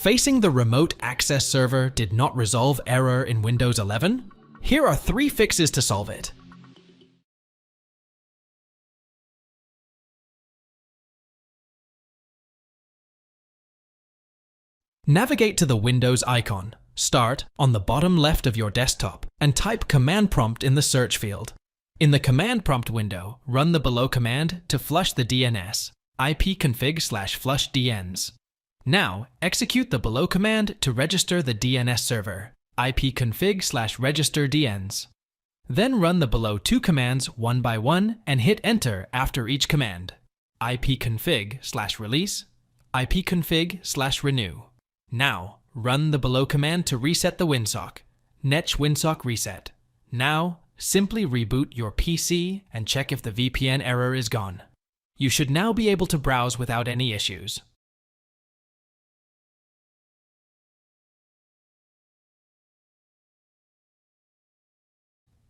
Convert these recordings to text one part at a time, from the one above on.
Facing the remote access server did not resolve error in Windows 11? Here are 3 fixes to solve it. Navigate to the Windows icon. Start on the bottom left of your desktop and type command prompt in the search field. In the command prompt window, run the below command to flush the DNS, ipconfig/flush DNs. Now, execute the below command to register the DNS server, ipconfig/register DNs. Then run the below 2 commands one by one and hit enter after each command, ipconfig/release, ipconfig/renew. Now, run the below command to reset the Winsock, netsh winsock reset. Now, simply reboot your PC and check if the VPN error is gone. You should now be able to browse without any issues.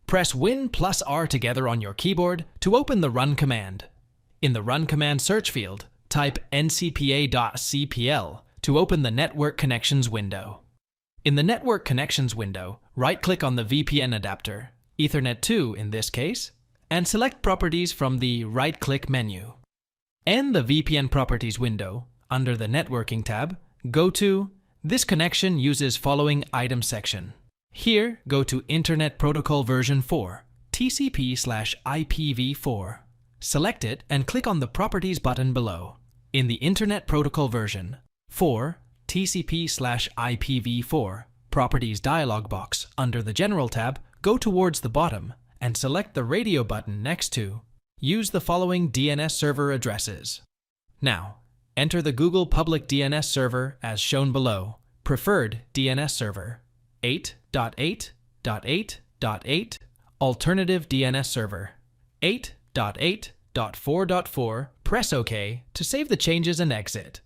Press Win plus R together on your keyboard to open the Run command. In the Run command search field, type ncpa.cpl to open the Network Connections window. In the Network Connections window, right-click on the VPN adapter, Ethernet 2 in this case, and select Properties from the right-click menu. In the VPN Properties window, under the Networking tab, go to This connection uses following item section. Here, go to Internet Protocol version 4, TCP/IPv4. Select it and click on the Properties button below. In the Internet Protocol version 4, TCP/IPv4 Properties dialog box under the General tab, go towards the bottom and select the radio button next to Use the following DNS server addresses. Now, enter the Google public DNS server as shown below. Preferred DNS server 8.8.8.8, alternative DNS server 8.8.4.4. Press OK to save the changes and exit.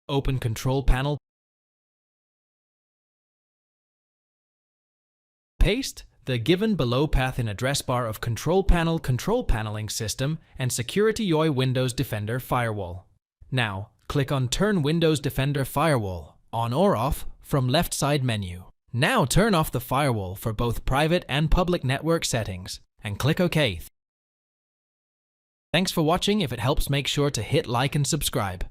Open Control Panel. Paste the given below path in address bar of Control Paneling System and Security UI Windows Defender Firewall. Now, click on Turn Windows Defender Firewall on or off from left side menu. Now turn off the firewall for both private and public network settings and click OK. Thanks for watching. If it helps, make sure to hit like and subscribe.